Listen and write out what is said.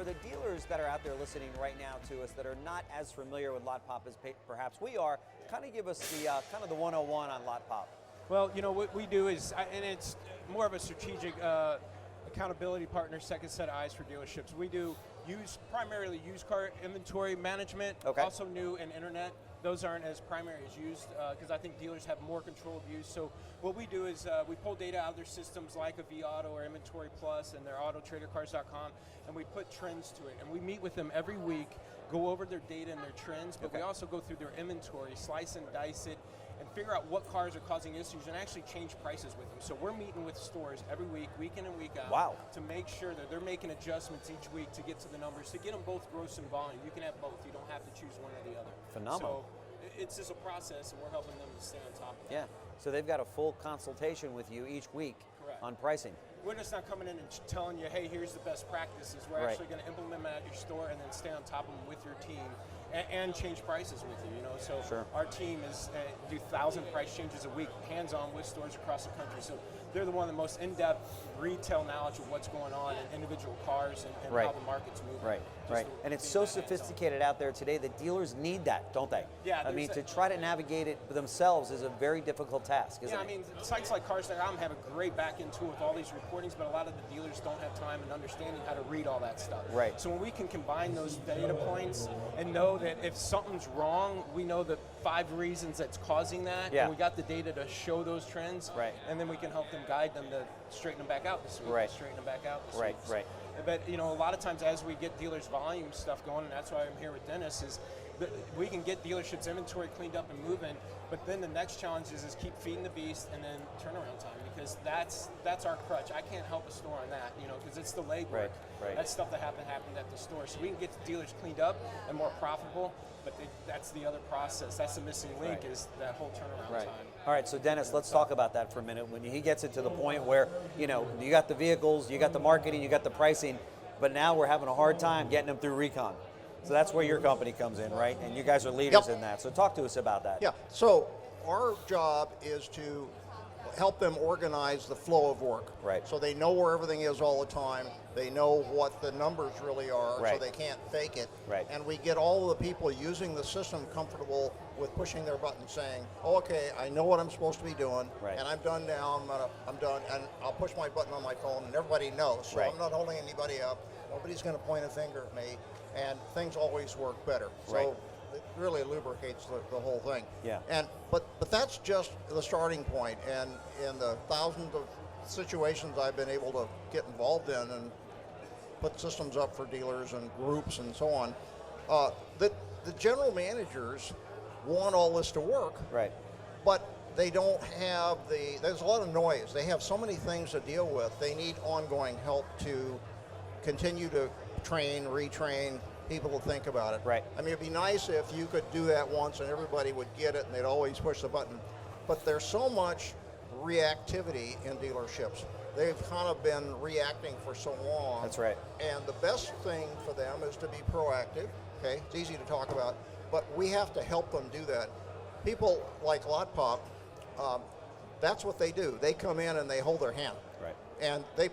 the dealers that are out there listening right now to us that are not as familiar with Lot Pop as perhaps we are, kind of give us the kind of the 101 on Lot Pop. Well, you know, what we do is, and it's more of a strategic accountability partner, second set of eyes for dealerships. We do primarily used car inventory management, also new and internet. Those aren't as primary as used because I think dealers have more control of used. So what we do is we pull data out of their systems like a vAuto or Inventory Plus and their autotradercars.com, and we put trends to it. And we meet with them every week, go over their data and their trends, but we also go through their inventory, slice and dice it, and figure out what cars are causing issues and actually change prices with them. So we're meeting with stores every week, week in and week out, to make sure that they're making adjustments each week to get to the numbers, to get them both gross and volume. You can have both. You don't have to choose one or the other. Phenomenal. So it's just a process, and we're helping them to stay on top of it. Yeah, so they've got a full consultation with you each week on pricing. We're just not coming in and telling you, hey, here's the best practices. We're actually going to implement them at your store and then stay on top of them with your team and change prices with you, you know. So our team is do 1,000 price changes a week, hands-on with stores across the country. So they're the one of the most in-depth retail knowledge of what's going on in individual cars and how the market's moving. And it's so sophisticated out there today that dealers need that, don't they? Yeah. I mean, to try to navigate it themselves is a very difficult task, isn't it? I mean, sites like Cars.com have a great back-end tool with all these reportings, but a lot of the dealers don't have time and understanding how to read all that stuff. So when we can combine those data points and know that if something's wrong, we know the 5 reasons that's causing that, and we got the data to show those trends, and then we can help them guide them to straighten them back out this week, straighten them back out this week. But you know, a lot of times as we get dealers' volume stuff going, and that's why I'm here with Dennis, is that we can get dealerships' inventory cleaned up and moving, but then the next challenge is keep feeding the beast and then turnaround time, because that's our crutch. I can't help a store on that, you know, because it's the legwork. That's stuff that happened at the store. So we can get the dealers cleaned up and more profitable, but that's the other process. That's the missing link is that whole turnaround time. All right, so Dennis, let's talk about that for a minute. When he gets it to the point where, you know, you got the vehicles, you got the marketing, you got the pricing, but now we're having a hard time getting them through Recon. So that's where your company comes in, right? And you guys are leaders in that. So talk to us about that. Yeah, so our job is to help them organize the flow of work. So they know where everything is all the time. They know what the numbers really are, so they can't fake it. And we get all of the people using the system comfortable with pushing their button saying, oh, okay, I know what I'm supposed to be doing, and I'm done now, I'm done, and I'll push my button on my phone, and everybody knows. So I'm not holding anybody up. Nobody's going to point a finger at me, and things always work better. So it really lubricates the whole thing. But that's just the starting point, and in the thousands of situations I've been able to get involved in and put systems up for dealers and groups and so on, the general managers want all this to work, but they don't have there's a lot of noise. They have so many things to deal with. They need ongoing help to continue to train, retrain people to think about it. I mean, it'd be nice if you could do that once and everybody would get it and they'd always push the button. But there's so much reactivity in dealerships. They've kind of been reacting for so long. And the best thing for them is to be proactive. Okay, it's easy to talk about, but we have to help them do that. People like Lot Pop, that's what they do. They come in and they hold their hand. And they